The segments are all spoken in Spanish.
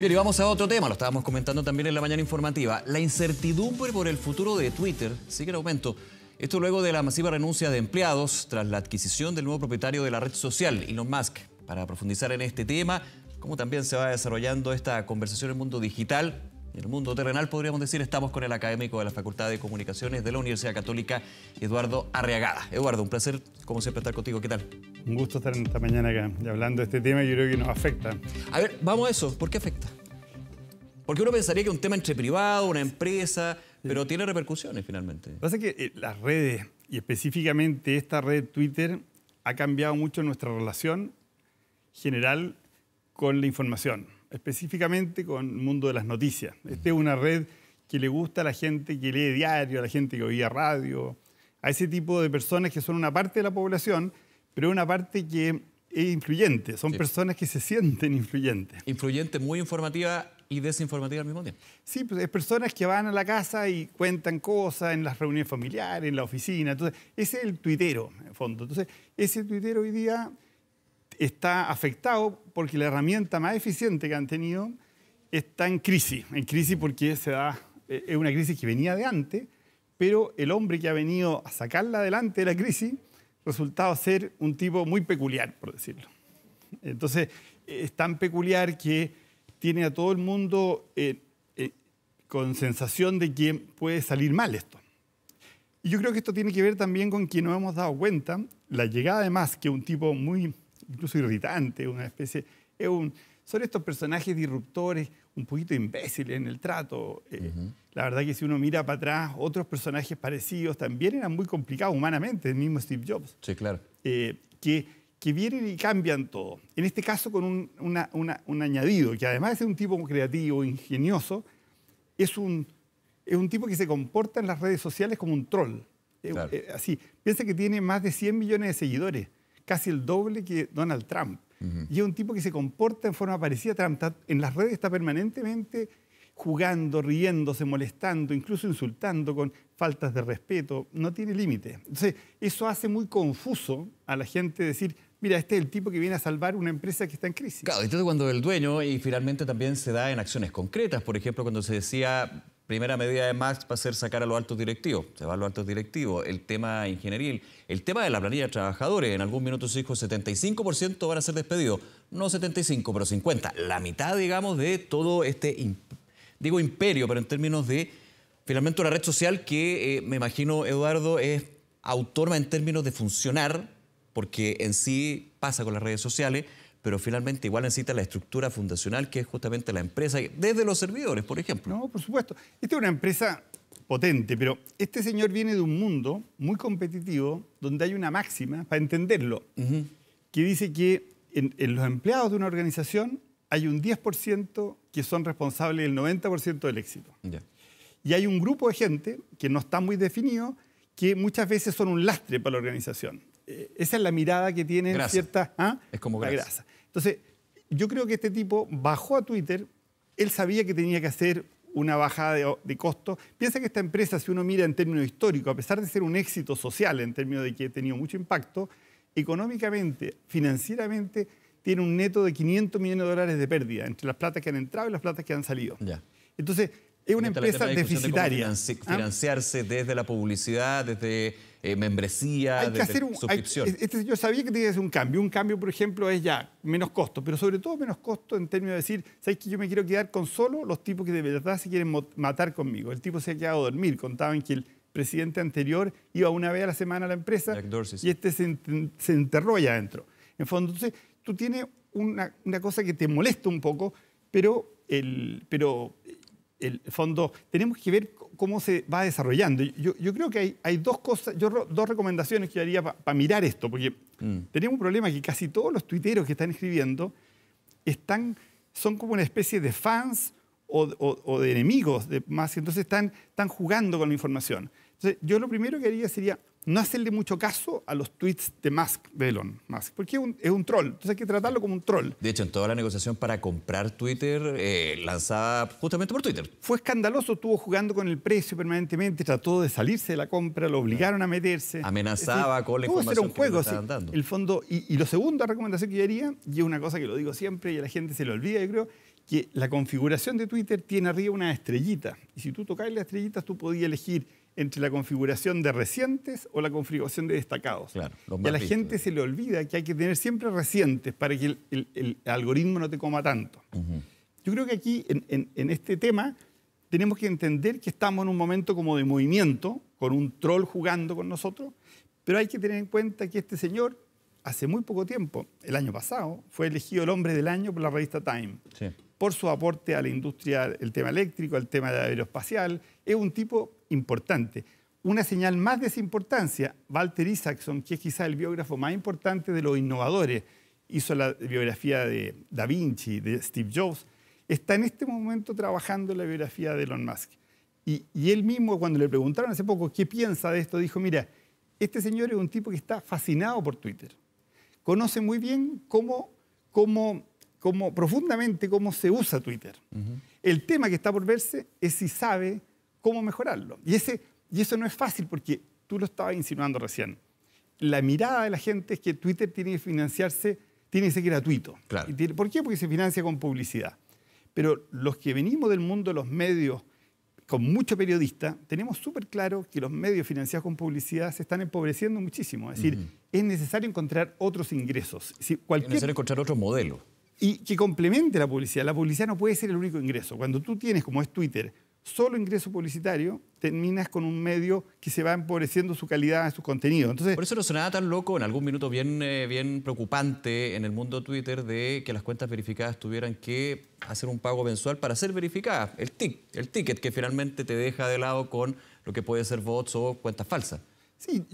Bien, y vamos a otro tema, lo estábamos comentando también en la mañana informativa. La incertidumbre por el futuro de Twitter sigue en aumento. Esto luego de la masiva renuncia de empleados tras la adquisición del nuevo propietario de la red social, Elon Musk. Para profundizar en este tema, cómo también se va desarrollando esta conversación en el mundo digital y en el mundo terrenal, podríamos decir, estamos con el académico de la Facultad de Comunicaciones de la Universidad Católica, Eduardo Arriagada. Eduardo, un placer, como siempre, estar contigo. ¿Qué tal? Un gusto estar esta mañana acá y hablando de este tema. Yo creo que nos afecta. A ver, vamos a eso. ¿Por qué afecta? Porque uno pensaría que es un tema entre privado, una empresa, pero tiene repercusiones finalmente. Lo que pasa es que las redes, y específicamente esta red Twitter, ha cambiado mucho nuestra relación general con la información, específicamente con el mundo de las noticias. Esta es una red que le gusta a la gente que lee diario, a la gente que oía radio, a ese tipo de personas que son una parte de la población, pero una parte que es influyente. Son personas que se sienten influyentes. Influyente, muy informativa y desinformativa al mismo tiempo. Sí, pues es personas que van a la casa y cuentan cosas en las reuniones familiares, en la oficina. Entonces, ese es el tuitero, en el fondo. Entonces, ese tuitero hoy día está afectado porque la herramienta más eficiente que han tenido está en crisis porque es una crisis que venía de antes, pero el hombre que ha venido a sacarla adelante de la crisis resultado ser un tipo muy peculiar, por decirlo. Entonces, es tan peculiar que tiene a todo el mundo con sensación de que puede salir mal esto. Y yo creo que esto tiene que ver también con que nos hemos dado cuenta, la llegada de Musk, que es un tipo muy, incluso irritante, una especie, son estos personajes disruptores, un poquito imbéciles en el trato. La verdad que si uno mira para atrás, otros personajes parecidos también eran muy complicados humanamente, el mismo Steve Jobs. Sí, claro. Que vienen y cambian todo. En este caso con un añadido, que además de ser un tipo creativo, ingenioso, es un tipo que se comporta en las redes sociales como un troll. Claro. Así, piensa que tiene más de 100 millones de seguidores, casi el doble que Donald Trump. Y es un tipo que se comporta en forma parecida a Trump. En las redes está permanentemente jugando, riéndose, molestando, incluso insultando con faltas de respeto. No tiene límite. Entonces, eso hace muy confuso a la gente decir, mira, este es el tipo que viene a salvar una empresa que está en crisis. Claro, entonces cuando el dueño, y finalmente también se da en acciones concretas, por ejemplo, cuando se decía, primera medida de Musk va a ser sacar a los altos directivos, se va a los altos directivos, el tema ingenieril, el tema de la planilla de trabajadores, en algún minuto se dijo 75% van a ser despedidos, no 75, pero 50, la mitad, digamos, de todo este imperio, pero en términos de, finalmente, una red social que, me imagino, Eduardo, es autónoma en términos de funcionar, porque en sí pasa con las redes sociales, pero finalmente igual necesita la estructura fundacional, que es justamente la empresa, desde los servidores, por ejemplo. No, por supuesto. Esta es una empresa potente, pero este señor viene de un mundo muy competitivo, donde hay una máxima, para entenderlo, que dice que en los empleados de una organización hay un 10% que son responsables del 90% del éxito. Ya. Y hay un grupo de gente que no está muy definido, que muchas veces son un lastre para la organización. Esa es la mirada que tienen grasa. Ciertas... ¿Ah? Es como grasa. Entonces, yo creo que este tipo bajó a Twitter, él sabía que tenía que hacer una bajada de costos. Piensa que esta empresa, si uno mira en términos históricos, a pesar de ser un éxito social, en términos de que ha tenido mucho impacto, económicamente, financieramente, tiene un neto de $500 millones de pérdida entre las platas que han entrado y las platas que han salido. Ya. Entonces, es una empresa deficitaria. De financiarse desde la publicidad, desde membresía, desde suscripción. Yo sabía que tenía que hacer un cambio. Un cambio, por ejemplo, es ya menos costo, pero sobre todo menos costo en términos de decir, ¿sabes que yo me quiero quedar con solo los tipos que de verdad se quieren matar conmigo? El tipo se ha quedado a dormir. Contaban que el presidente anterior iba una vez a la semana a la empresa Jack Dorsey, y este se enterró allá adentro. En fondo, entonces, tú tienes una cosa que te molesta un poco, pero el fondo, tenemos que ver cómo se va desarrollando. Yo creo que hay dos cosas, dos recomendaciones que yo haría para mirar esto, porque tenemos un problema que casi todos los tuiteros que están escribiendo son como una especie de fans o de enemigos de Musk, entonces están jugando con la información. Entonces, yo lo primero que haría sería no hacerle mucho caso a los tweets de Elon Musk, porque es un troll, entonces hay que tratarlo como un troll. De hecho, en toda la negociación para comprar Twitter, lanzada justamente por Twitter. Fue escandaloso, estuvo jugando con el precio permanentemente, trató de salirse de la compra, lo obligaron a meterse. Amenazaba con la información que le estaban dando. El fondo, y lo segundo recomendación que yo haría, y es una cosa que lo digo siempre y a la gente se le olvida, yo creo, que la configuración de Twitter tiene arriba una estrellita. Y si tú tocas las estrellitas, tú podías elegir entre la configuración de recientes o la configuración de destacados. Claro, y a la gente se le olvida que hay que tener siempre recientes para que el algoritmo no te coma tanto. Yo creo que aquí, en este tema, tenemos que entender que estamos en un momento como de movimiento, con un troll jugando con nosotros, pero hay que tener en cuenta que este señor, hace muy poco tiempo, el año pasado, fue elegido el hombre del año por la revista Time. Sí. Por su aporte a la industria, el tema eléctrico, el tema aeroespacial. Es un tipo importante. Una señal más de esa importancia, Walter Isaacson, que es quizá el biógrafo más importante de los innovadores, hizo la biografía de Da Vinci, de Steve Jobs, está en este momento trabajando en la biografía de Elon Musk. Y él mismo, cuando le preguntaron hace poco qué piensa de esto, dijo, mira, este señor es un tipo que está fascinado por Twitter. Conoce muy bien profundamente cómo se usa Twitter. El tema que está por verse es si sabe cómo mejorarlo. Y eso no es fácil porque tú lo estabas insinuando recién. La mirada de la gente es que Twitter tiene que financiarse, tiene que ser gratuito. Claro. ¿Por qué? Porque se financia con publicidad. Pero los que venimos del mundo de los medios, con mucho periodista, tenemos súper claro que los medios financiados con publicidad se están empobreciendo muchísimo. Es decir, es necesario encontrar otros ingresos. Es necesario encontrar otro modelo. Y que complemente la publicidad. La publicidad no puede ser el único ingreso. Cuando tú tienes, como es Twitter, solo ingreso publicitario, terminas con un medio que se va empobreciendo su calidad de sus contenidos. Entonces, por eso no sonaba tan loco, en algún minuto bien preocupante en el mundo Twitter, de que las cuentas verificadas tuvieran que hacer un pago mensual para ser verificadas. El ticket que finalmente te deja de lado con lo que puede ser bots o cuentas falsas. Sí,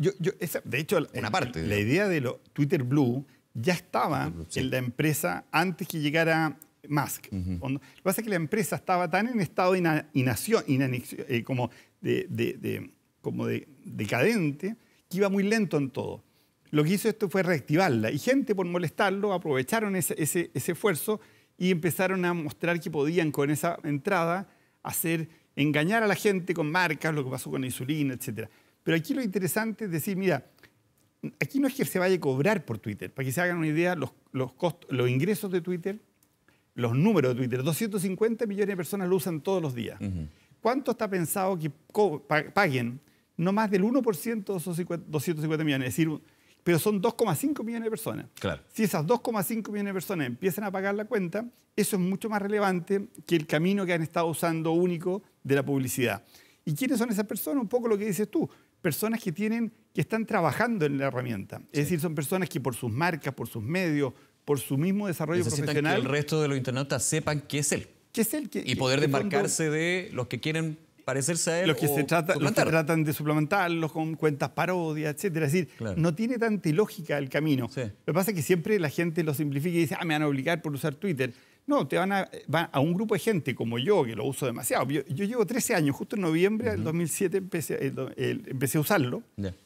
de hecho, una parte, la idea de Twitter Blue ya estaba en la empresa antes que llegara Musk. Lo que pasa es que la empresa estaba tan en estado de como decadente, que iba muy lento en todo. Lo que hizo esto fue reactivarla. Y gente, por molestarlo, aprovecharon ese esfuerzo y empezaron a mostrar que podían, con esa entrada, engañar a la gente con marcas, lo que pasó con la insulina, etc. Pero aquí lo interesante es decir, mira, aquí no es que se vaya a cobrar por Twitter. Para que se hagan una idea, los ingresos de Twitter, los números de Twitter, 250 millones de personas lo usan todos los días. ¿Cuánto está pensado que paguen? No más del 1% de esos 250 millones. Es decir, pero son 2,5 millones de personas. Claro. Si esas 2,5 millones de personas empiezan a pagar la cuenta, eso es mucho más relevante que el camino que han estado usando único de la publicidad. ¿Y quiénes son esas personas? Un poco lo que dices tú. Personas que están trabajando en la herramienta. Es decir, son personas que por sus marcas, por sus medios, por su mismo desarrollo profesional, que el resto de los internautas sepan que es él. Y poder desmarcarse de los que quieren parecerse a él. Los que tratan de suplementarlos con cuentas parodias, etc. Es decir, no tiene tanta ilógica el camino. Sí. Lo que pasa es que siempre la gente lo simplifica y dice, me van a obligar por usar Twitter. No, van a un grupo de gente como yo, que lo uso demasiado. Yo llevo 13 años, justo en noviembre del 2007 empecé a uslo.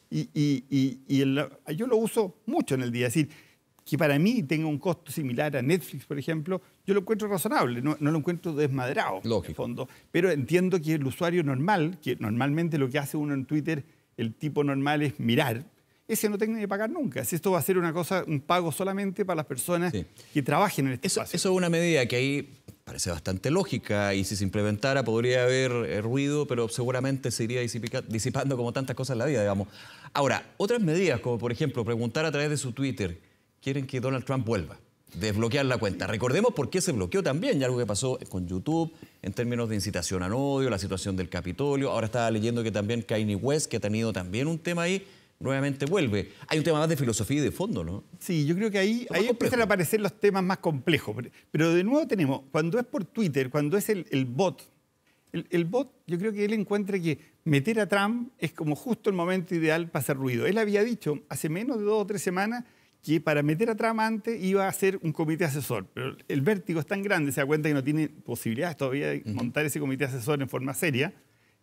Yo lo uso mucho en el día. Es decir, que para mí tenga un costo similar a Netflix, por ejemplo, yo lo encuentro razonable, no lo encuentro desmadrado, en fondo. Pero entiendo que el usuario normal, que normalmente lo que hace uno en Twitter, el tipo normal es mirar, ese no tenga que pagar nunca. Si esto va a ser un pago solamente para las personas que trabajen en este espacio. Eso es una medida que ahí parece bastante lógica y si se implementara podría haber ruido, pero seguramente se iría disipando como tantas cosas en la vida, digamos. Ahora, otras medidas, como por ejemplo preguntar a través de su Twitter, quieren que Donald Trump vuelva, desbloquear la cuenta. Recordemos por qué se bloqueó también, y algo que pasó con YouTube en términos de incitación al odio, la situación del Capitolio. Ahora estaba leyendo que también Kanye West, que ha tenido también un tema ahí, nuevamente vuelve. Hay un tema más de filosofía y de fondo, ¿no? Sí, yo creo que ahí empiezan a aparecer los temas más complejos. Pero de nuevo tenemos, cuando es por Twitter, cuando es el bot, el bot, yo creo que él encuentra que meter a Trump es como justo el momento ideal para hacer ruido. Él había dicho hace menos de 2 o 3 semanas que para meter a Trump antes iba a hacer un comité asesor. Pero el vértigo es tan grande, se da cuenta que no tiene posibilidades todavía de montar ese comité asesor en forma seria.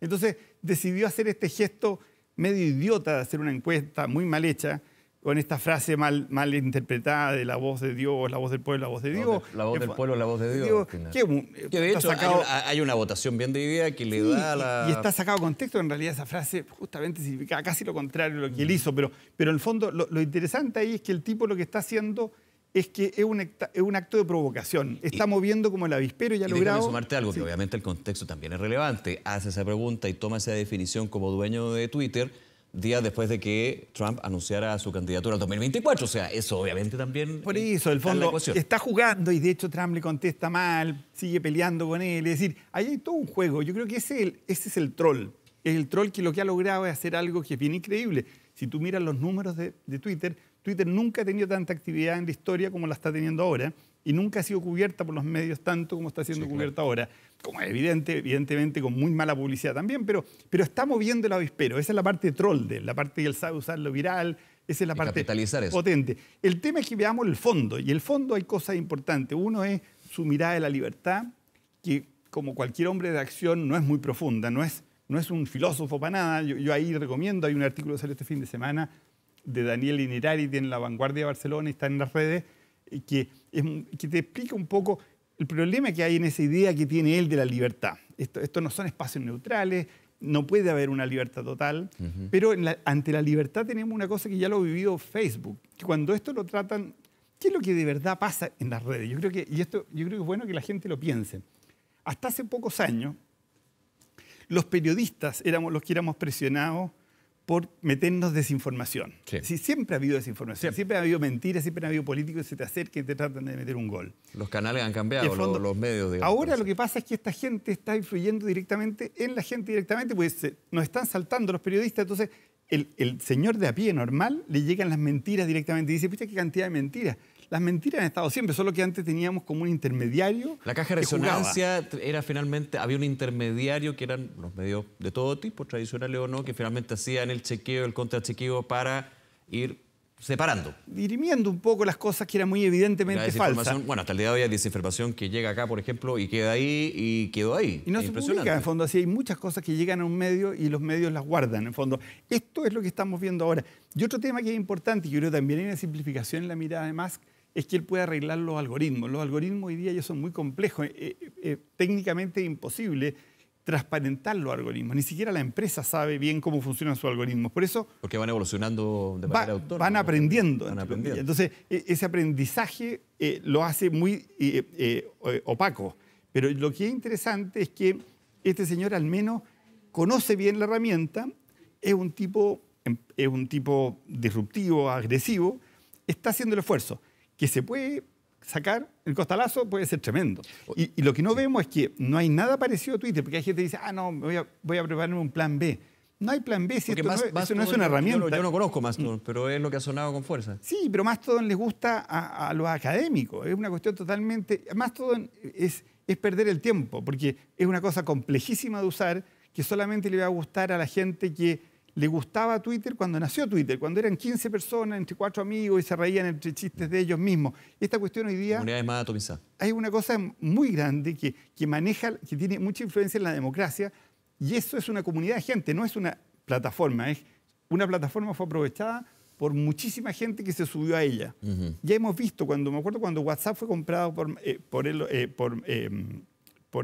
Entonces decidió hacer este gesto medio idiota de hacer una encuesta muy mal hecha, con esta frase mal interpretada de la voz de Dios, la voz del pueblo, la voz de Dios. La voz del pueblo, la voz de Dios. Que de hecho hay una votación bien dividida que le da la... Y está sacado de contexto. En realidad esa frase justamente significaba casi lo contrario de lo que él hizo. Pero en el fondo lo interesante ahí es que el tipo lo que está haciendo es que es un acto de provocación. Está moviendo como el avispero y ha logrado... Déjame sumarte algo, que obviamente el contexto también es relevante. Hace esa pregunta y toma esa definición como dueño de Twitter días después de que Trump anunciara su candidatura al 2024. O sea, eso obviamente también... Por eso, el fondo, está jugando y de hecho Trump le contesta mal, sigue peleando con él. Es decir, ahí hay todo un juego. Yo creo que ese es el troll. Es el troll que lo que ha logrado es hacer algo que es bien increíble. Si tú miras los números de Twitter, Twitter nunca ha tenido tanta actividad en la historia como la está teniendo ahora y nunca ha sido cubierta por los medios tanto como está siendo cubierta ahora. Como es evidentemente con muy mala publicidad también, pero está moviendo el avispero. Esa es la parte troll de él, la parte que él sabe usar lo viral, esa es la parte potente. El tema es que veamos el fondo, y el fondo hay cosas importantes. Uno es su mirada de la libertad, que como cualquier hombre de acción no es muy profunda, no es un filósofo para nada. Yo ahí recomiendo, hay un artículo que salió este fin de semana de Daniel Innerarity en La Vanguardia de Barcelona, y está en las redes, que te explica un poco el problema que hay en esa idea que tiene él de la libertad. Esto no son espacios neutrales, no puede haber una libertad total, pero ante la libertad tenemos una cosa que ya lo ha vivido Facebook, que cuando esto lo tratan, ¿qué es lo que de verdad pasa en las redes? Yo creo que es bueno que la gente lo piense. Hasta hace pocos años, los periodistas éramos los que éramos presionados por meternos desinformación. Sí, siempre ha habido desinformación, siempre ha habido mentiras, siempre ha habido políticos que se te acercan y te tratan de meter un gol. Los canales han cambiado, los medios. Digamos, ahora lo que pasa es que esta gente está influyendo directamente en la gente pues nos están saltando los periodistas, entonces el señor de a pie normal le llegan las mentiras directamente y dice, pucha, qué cantidad de mentiras. Las mentiras han estado siempre, solo que antes teníamos como un intermediario. La caja de resonancia era finalmente, había un intermediario que eran los medios de todo tipo, tradicionales o no, que finalmente hacían el chequeo, el contrachequeo para ir separando. Dirimiendo un poco las cosas que eran muy evidentemente falsas. Bueno, hasta el día de hoy hay desinformación que llega acá, por ejemplo, y queda ahí y quedó ahí. Y no se publica, en fondo. Así hay muchas cosas que llegan a un medio y los medios las guardan, en fondo. Esto es lo que estamos viendo ahora. Y otro tema que es importante, y yo creo que también hay una simplificación en la mirada de Musk, es que él puede arreglar los algoritmos. Los algoritmos hoy día ya son muy complejos. Técnicamente es imposible transparentar los algoritmos. Ni siquiera la empresa sabe bien cómo funcionan sus algoritmos. Por eso... Porque van evolucionando de manera autónoma. Van aprendiendo. Entonces, ese aprendizaje lo hace muy opaco. Pero lo que es interesante es que este señor al menos conoce bien la herramienta, es un tipo disruptivo, agresivo, está haciendo el esfuerzo. Que se puede sacar, el costalazo puede ser tremendo. Y lo que no vemos es que no hay nada parecido a Twitter, porque hay gente que dice, no, voy a prepararme un plan B. No hay plan B, si esto eso no es una herramienta. Yo no conozco Mastodon, pero es lo que ha sonado con fuerza. Sí, pero Mastodon les gusta a los académicos. Es una cuestión totalmente... Mastodon es perder el tiempo, porque es una cosa complejísima de usar que solamente le va a gustar a la gente que le gustaba Twitter cuando nació Twitter, cuando eran 15 personas, entre 4 amigos y se reían entre chistes de ellos mismos. Esta cuestión hoy día... Comunidades más atomizadas. Hay una cosa muy grande que tiene mucha influencia en la democracia, y eso es una comunidad de gente, no es una plataforma. Una plataforma fue aprovechada por muchísima gente que se subió a ella. Ya hemos visto, me acuerdo cuando WhatsApp fue comprado por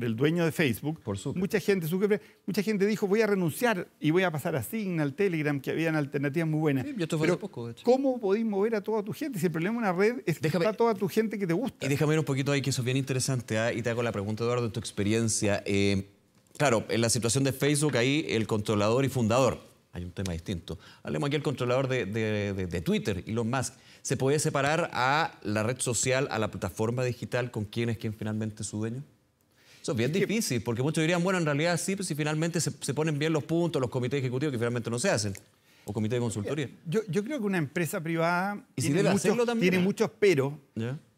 el dueño de Facebook, mucha gente dijo, voy a renunciar y voy a pasar a Signal, Telegram, que habían alternativas muy buenas. Sí, esto fue hace poco, de hecho. ¿Cómo podéis mover a toda tu gente? Si el problema de una red es que está toda tu gente que te gusta. Y déjame ir un poquito ahí, que eso es bien interesante, y te hago la pregunta, Eduardo, en tu experiencia. Claro, en la situación de Facebook, ahí el controlador y fundador, hay un tema distinto. Hablemos aquí del controlador de Twitter, Elon Musk. ¿Se puede separar a la red social, a la plataforma digital, con quién es quien finalmente es su dueño? Eso es bien difícil, porque muchos dirían, bueno, en realidad sí, pues si finalmente se ponen bien los puntos, los comités ejecutivos que finalmente no se hacen, o comités de consultoría. Yo creo que una empresa privada tiene muchos peros,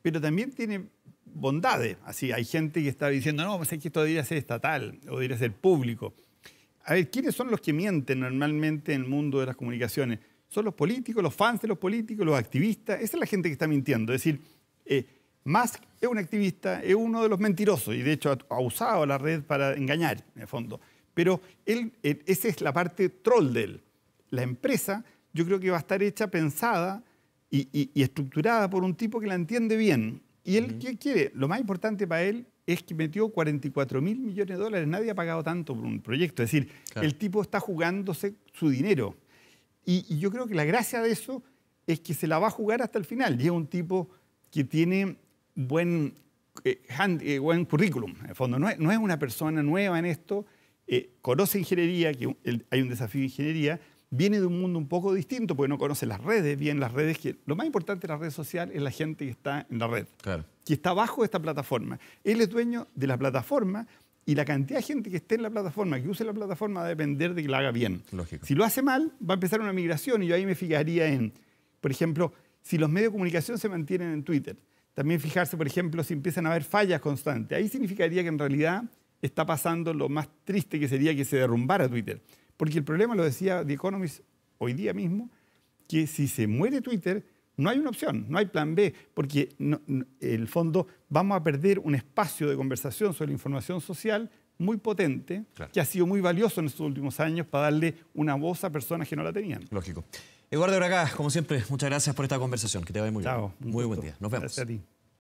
pero también tiene bondades. Así, hay gente que está diciendo, no, pues es que esto debería ser estatal o debería ser público. A ver, ¿quiénes son los que mienten normalmente en el mundo de las comunicaciones? Son los políticos, los fans de los políticos, los activistas. Esa es la gente que está mintiendo. Es decir, Musk es un activista, es uno de los mentirosos y de hecho ha usado la red para engañar, en el fondo. Pero esa es la parte troll de él. La empresa yo creo que va a estar hecha, pensada y estructurada por un tipo que la entiende bien. Y él, ¿qué quiere? Lo más importante para él es que metió 44.000 millones de dólares. Nadie ha pagado tanto por un proyecto. Es decir, el tipo está jugándose su dinero. Y yo creo que la gracia de eso es que se la va a jugar hasta el final. Y es un tipo que tiene buen currículum. En el fondo, no es una persona nueva en esto, conoce ingeniería, que hay un desafío de ingeniería, viene de un mundo un poco distinto porque no conoce las redes, bien las redes, que lo más importante de la red social es la gente que está en la red, Claro. que está bajo esta plataforma. Él es dueño de la plataforma y la cantidad de gente que esté en la plataforma, que use la plataforma, va a depender de que la haga bien. Lógico. Si lo hace mal, va a empezar una migración y yo ahí me fijaría en, por ejemplo, si los medios de comunicación se mantienen en Twitter. También fijarse, por ejemplo, si empiezan a haber fallas constantes. Ahí significaría que en realidad está pasando lo más triste, que sería que se derrumbara Twitter. Porque el problema, lo decía The Economist hoy día mismo, que si se muere Twitter, no hay una opción, no hay plan B, porque en el fondo vamos a perder un espacio de conversación sobre la información social muy potente, Claro. que ha sido muy valioso en estos últimos años para darle una voz a personas que no la tenían. Lógico. Eduardo Bragá, como siempre, muchas gracias por esta conversación. Que te vaya muy bien. Chao. Muy buen día. Nos vemos. Gracias a ti.